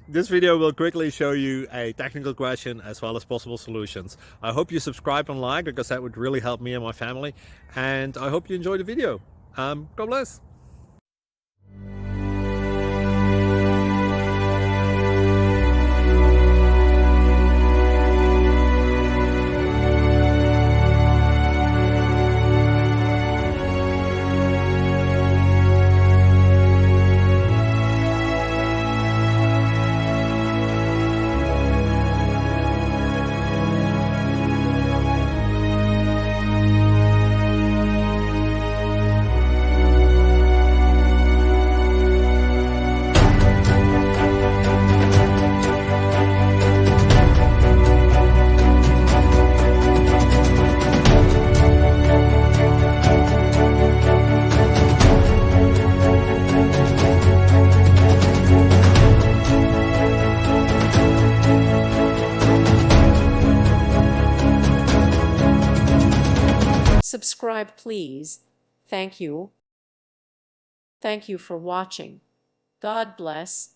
This video will quickly show you a technical question as well as possible solutions. I hope you subscribe and like, because that would really help me and my family. And I hope you enjoy the video. God bless. Subscribe, please. Thank you. Thank you for watching. God bless.